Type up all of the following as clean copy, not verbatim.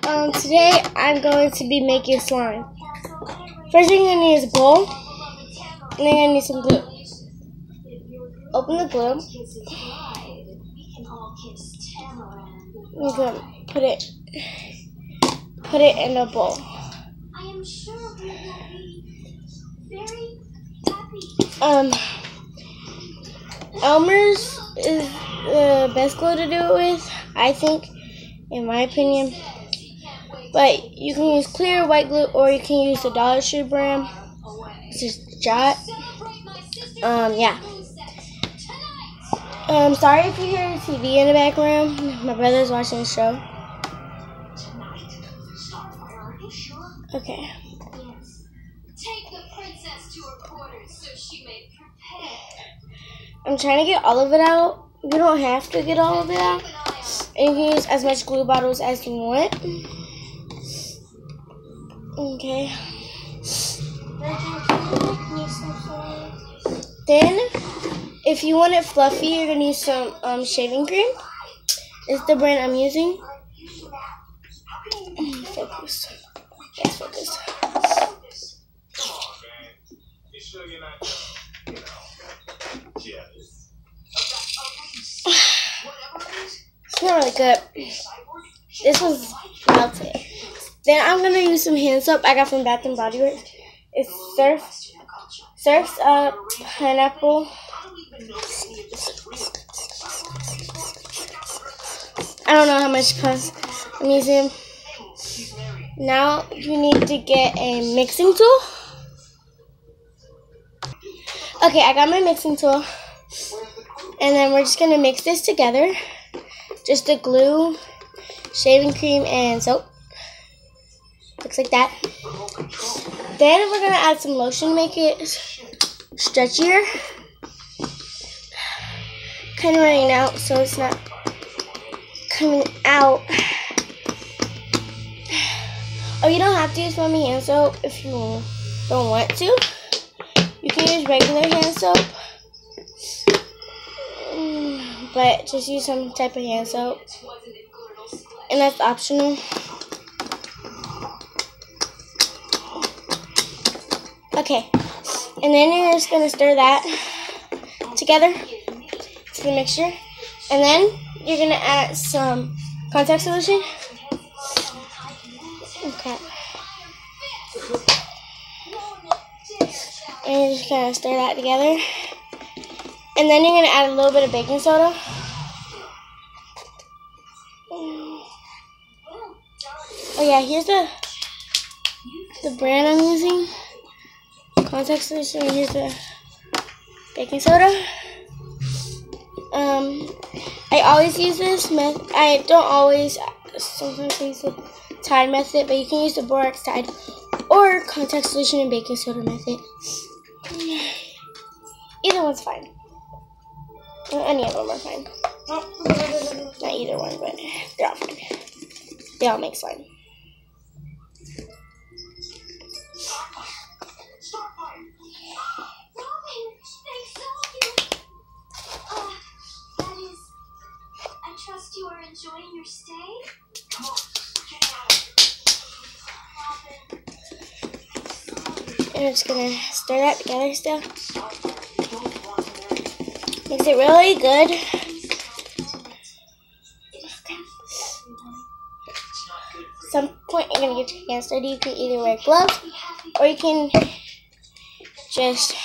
Today I'm going to be making slime. First thing you're going to need is a bowl, and then you're going to need some glue. Open the glue. You can put it in a bowl. Elmer's is the best glue to do it with, I think, in my opinion. But you can use clear white glue, or you can use the Dollar Tree brand. It's just Jot. Yeah. Sorry if you hear the TV in the background. My brother's watching the show. Okay. I'm trying to get all of it out. You don't have to get all of it out. And you can use as much glue bottles as you want. Okay. Then, if you want it fluffy, you're going to use some shaving cream. It's the brand I'm using. Focus. Yes, focus. It's not really good. This one's melted. Then I'm going to use some hand soap I got from Bath and Body Works. It's Surf's Pineapple. I don't know how much it costs. I'm using. Now you need to get a mixing tool. Okay, I got my mixing tool. And then we're just going to mix this together. Just the glue, shaving cream, and soap. Looks like that. Then we're going to add some lotion, make it stretchier. Kind of running out, so it's not coming out. Oh, you don't have to use Mommy hand soap if you don't want to. You can use regular hand soap. But just use some type of hand soap. And that's optional. Okay. And then you're just going to stir that together to the mixture. And then you're going to add some contact solution. Okay. And you're just going to stir that together. And then you're going to add a little bit of baking soda. Oh yeah, here's the brand I'm using. Contact solution, here's the baking soda. I always use this method. I don't always, sometimes I use the Tide method, but you can use the Borax Tide or contact solution and baking soda method. Either one's fine. Any of them are fine. Not either one, but they're all fine. They all make slime. I trust you are enjoying your stay. Come on, get out. And I'm just gonna stir that together still. Makes it really good. Some point you're gonna get your hands dirty. You can either wear gloves or you can just,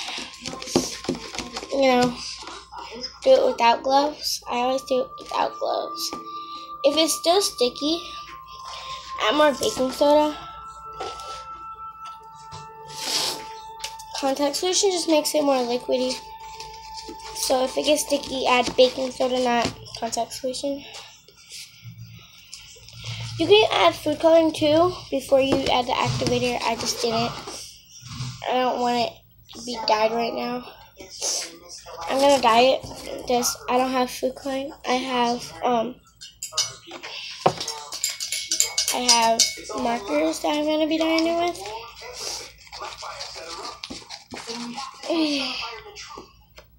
do it without gloves. I always do it without gloves. If it's still sticky, add more baking soda. Contact solution just makes it more liquidy. So if it gets sticky, add baking soda, not contact solution. You can add food coloring too before you add the activator. I just didn't. I don't want it to be dyed right now. I'm gonna dye it. I don't have food coloring. I have markers that I'm gonna be dyeing it with.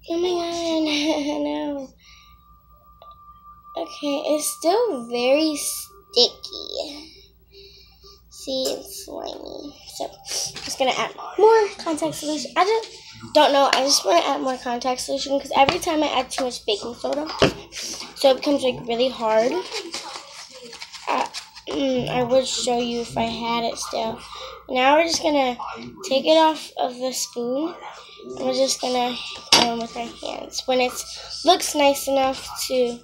Oh my god, no. Okay, it's still very sticky. messy and slimy. So just gonna add more contact solution. I just don't know. I just want to add more contact solution because every time I add too much baking soda, so it becomes like really hard. I would show you if I had it still. Now we're just gonna take it off of the spoon. And we're just gonna go in with our hands. When it looks nice enough to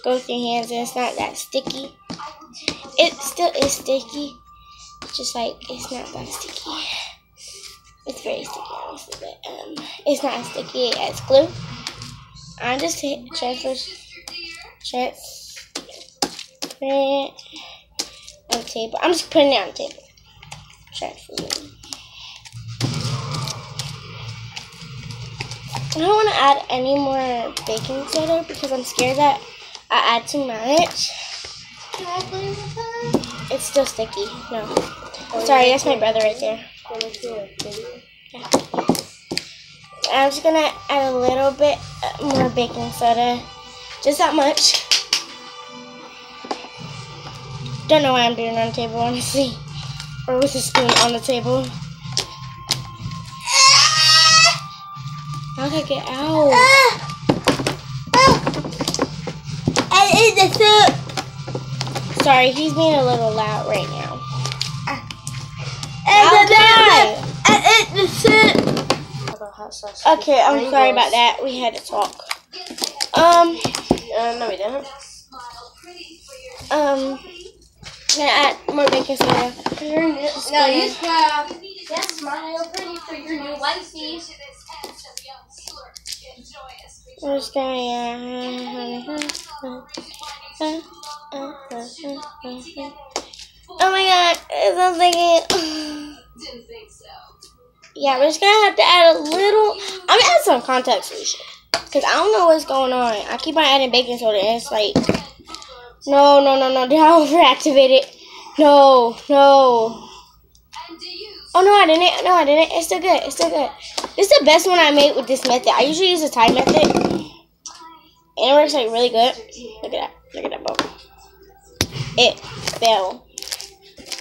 go with your hands and it's not that sticky. It still is sticky, just like it's not that sticky. It's very sticky, honestly, but it's not as sticky as glue. I just transfer it on the table. I'm just putting it on the table. Transfer it. I don't want to add any more baking soda because I'm scared that I add too much. Can I play with that? It's still sticky. No. Sorry, that's my brother right there. Yeah. I'm just going to add a little bit more baking soda. Just that much. Don't know why I'm doing it on the table, honestly. Or with a spoon on the table. How did I get out? I ate the soup. Sorry, he's being a little loud right now. I ate the soup. Okay, I'm sorry about that. We had to talk. No, we didn't. Gonna add more baking soda. No, you smile pretty for your new wifey. We're just gonna oh my god, it's not thinking. Yeah, we're just gonna have to add a little. I'm gonna add some contact solution because I don't know what's going on. I keep on adding baking soda and it's like, no. Did I overactivate it? No. Oh no, I didn't. It's still good. This is the best one I made with this method. I usually use the Tide method, and it works like really good. Look at that bubble. It fell.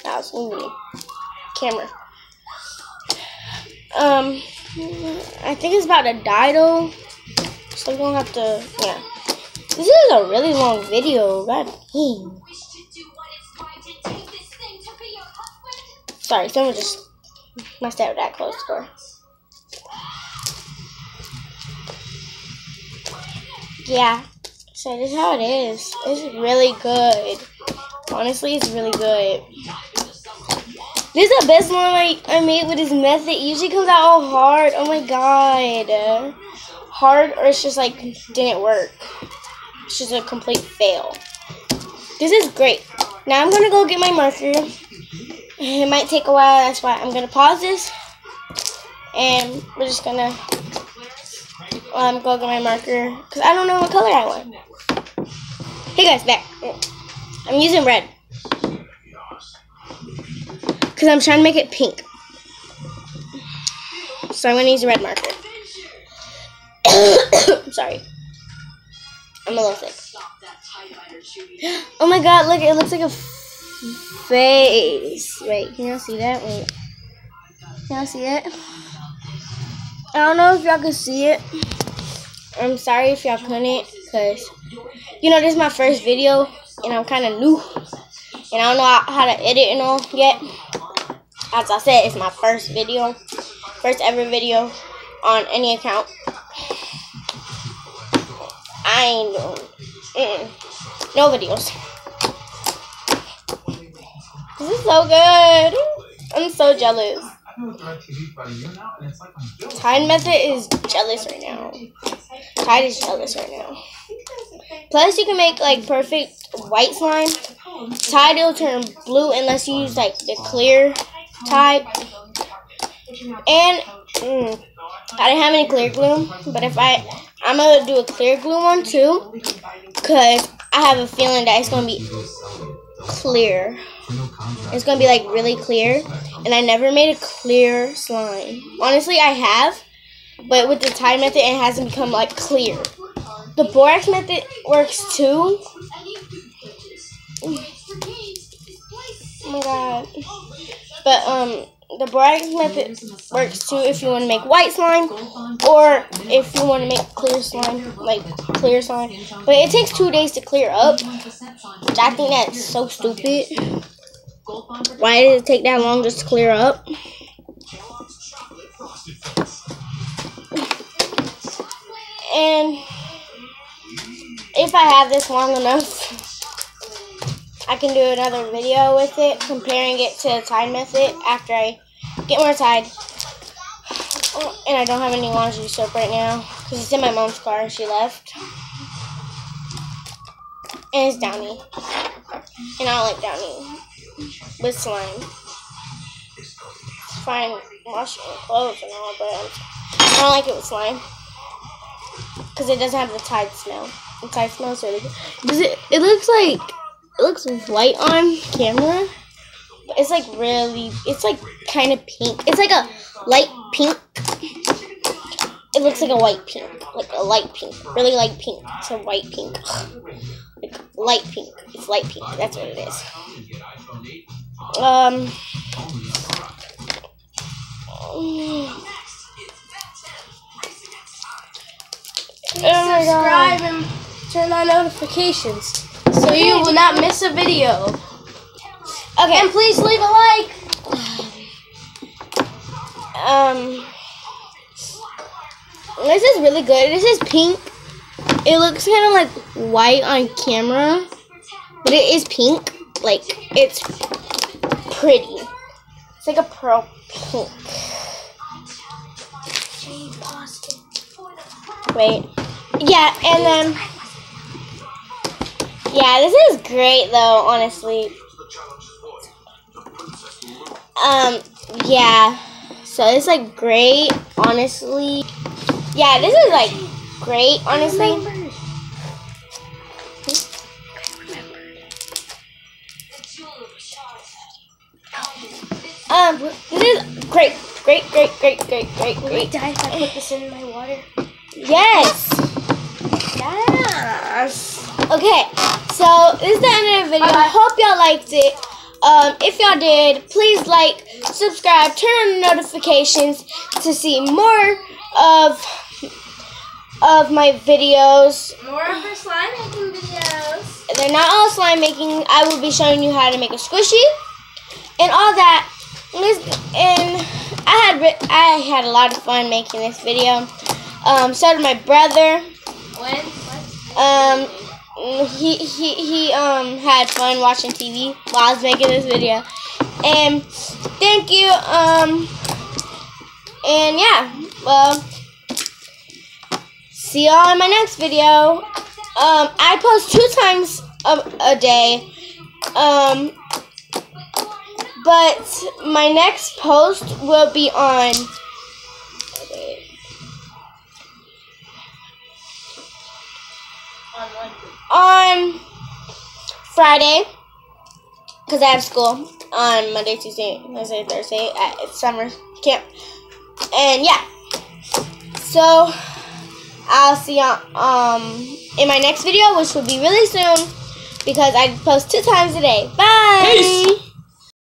That was moving. Camera. I think it's about to die though, so I'm gonna have to. Yeah. This is a really long video. God dang. Sorry, someone just messed up that close door. Yeah, so this is how it is. It's really good. Honestly, it's really good. This is the best one I made with this method. It usually comes out all hard. Oh my god. Hard, or it's just like didn't work. It's just a complete fail. This is great. Now I'm gonna go get my marker. It might take a while, that's why I'm gonna pause this. And we're just gonna go get my marker because I don't know what color I want. Hey guys, back. I'm using red because I'm trying to make it pink. So I'm gonna use a red marker. Sorry. I'm a little sick. Oh my god, look, it looks like a face. Wait, can y'all see that? Wait. Can y'all see it? I don't know if y'all can see it. I'm sorry if y'all couldn't, because, you know, this is my first video, and I'm kind of new, and I don't know how to edit and all yet. As I said, it's my first video, first ever video on any account. I ain't doing no videos. This is so good. I'm so jealous. Tide method is jealous right now. Tide is jealous right now. Plus, you can make like perfect white slime. Tide will turn blue unless you use like the clear Tide. And I didn't have any clear glue, but if I'm gonna do a clear glue one too, cause I have a feeling that it's gonna be clear. It's gonna be like really clear, and I never made a clear slime. Honestly, I have, but with the Tide method, it hasn't become like clear. The borax method works too. Oh my god. But the brightest method works too if you want to make white slime, or if you want to make clear slime, like clear slime. But it takes 2 days to clear up, which I think that's so stupid. Why did it take that long just to clear up? And if I have this long enough, I can do another video with it, comparing it to the Tide method after I get more Tide. Oh, and I don't have any laundry soap right now because it's in my mom's car and she left. And it's Downy. And I don't like Downy with slime. It's fine washing clothes and all, but I don't like it with slime because it doesn't have the Tide smell. The Tide smells really good. It looks white on camera, but it's like kind of pink. It's like a light pink. It looks like a white pink, like a light pink, really light pink. It's a white pink, like light pink. It's light pink. That's what it is. Subscribe and turn on notifications so you will not miss a video. Okay. And please leave a like. This is really good. This is pink. It looks kind of like white on camera, but it is pink. Like, it's pretty. It's like a pearl pink. Wait. Yeah, and then... Yeah, this is great, though, honestly. Yeah. So, it's, like, great, honestly. Yeah, this is, like, great, honestly. This is great. Great. Will it die if I put this in my water? Yes. Yes. Okay, so this is the end of the video. I hope y'all liked it. If y'all did, please like, subscribe, turn on the notifications to see more of my videos. More of the slime making videos. They're not all slime making. I will be showing you how to make a squishy and all that. And I had a lot of fun making this video. So did my brother. He had fun watching TV while I was making this video. And thank you. And yeah, well, see y'all in my next video. I post 2 times a day. But my next post will be on Friday, because I have school on Monday, Tuesday, Wednesday, Thursday at summer camp. And yeah, so I'll see y'all in my next video, which will be really soon because I post 2 times a day. Bye. Peace.